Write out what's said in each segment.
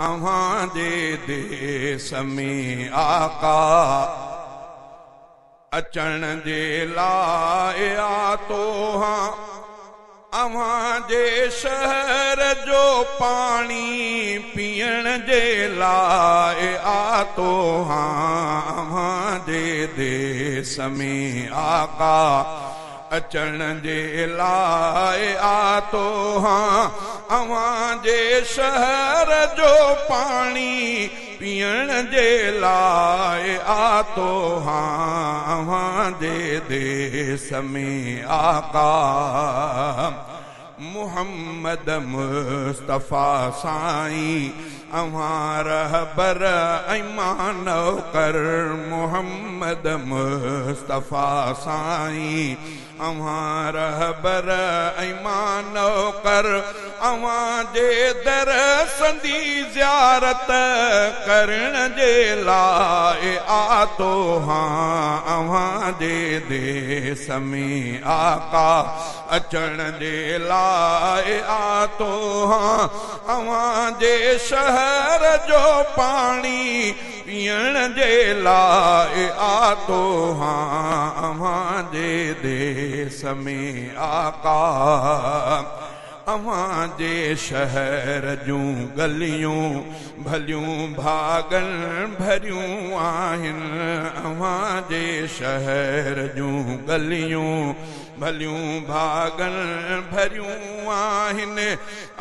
अव्हां जे देस में आका अचण जे लाइ आतो हां। अव्हां जे शहर जो पाणी पीअण जे लाइ आतो हां। अव्हां जे देस में आका अचण जे लाइ आतो हां। अव्हां जे शहर जो पाणी पीअण जे लाइ आतो हां। अव्हां जे देस में आका मुहम्मद मुस्तफ़ा साईं अव्हां रहबर ऐं मानवकर। मुहम्मद मुस्तफ़ा साईं अव्हां रहबर ऐं मानवकर। अव्हां जे दरसन जी ज़ियारत करण जे लाइ आतो हां। अव्हां जे देस में आका अचण जे लाइ आतो हां। अव्हां जे शहर जो पाणी पीअण जे लाइ आतो हां। अव्हां जे देस में आका अव्हां जे शहर जूं गलियूं भलियूं भागन भरियूं आहिनि। अव्हां जे शहर जूं गलियूं भलियूं भागन भरियूं आहिनि।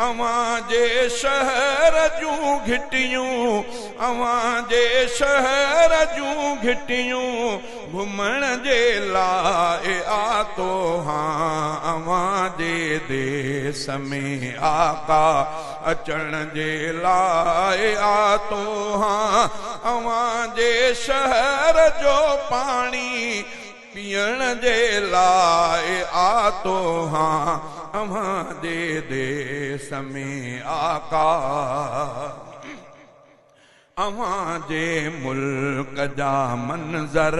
अव्हां जे शहर जूं घिटियूं अव्हां जे शहर जूं घिटियूं घुमण जे लाइ आतो हां। अव्हां जे देस में आका अचण जे लाइ आतो हां। अव्हां जे शहर जो पाणी पीअण जे लाइ आतो हां। अव्हां जे देस में आका अव्हां जे मुल्क जा मंज़र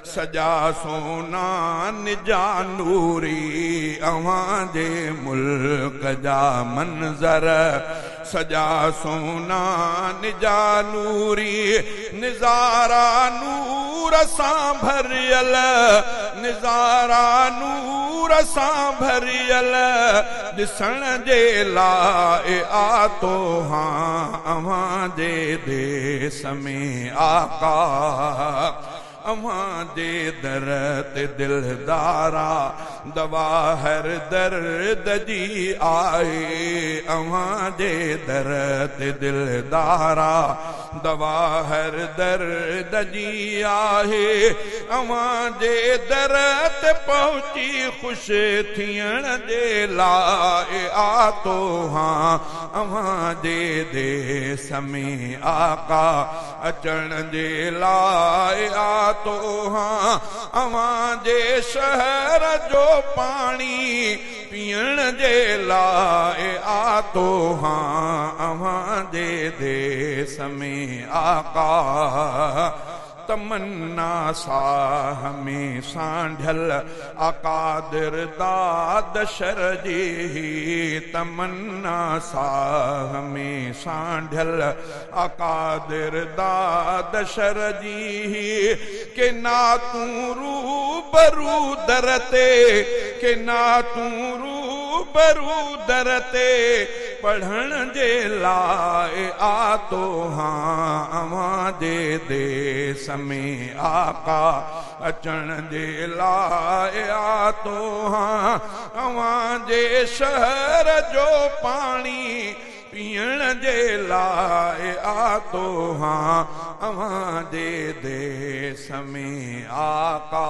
सजा सोना निजा नूरी। अव्हां जे मुल्क जा मंज़र सजा सोना निजा नूरी। निज़ारा नूर सां भरियल निज़ारा नूर सां भरियल ॾिसण जे लाइ आतो हां। अव्हां जे देस में आका अव्हां जे दर ते दिलदारा दवा हर दर्द जी आहे। अव्हां जे दर ते दिलदारा दवा हर दर्द जी आहे। अव्हां जे दर ते पहुची ख़ुशि थियण जे लाइ आतो हां। अव्हां जे देस में आका अचण जे लाइ आतो हां। अव्हां जे शहर जो पाणी पीअण जे लाइ आतो हां। अव्हां जे देस में आका तमन्ना साह में सांढल अकादिर दाद शर जी। तमन्ना साह में सांढल अकादिर दाद शर जी। के ना तूं रूबरू दर ते के ना तूं रूबरू दर ते पढ़ण जे लाइ आतो हां। अव्हां जे देस में आका अचण जे लाइ आतो हां। अव्हां जे शहर जो पाणी पीअण जे लाइ आतो हां। अव्हां जे देस में आका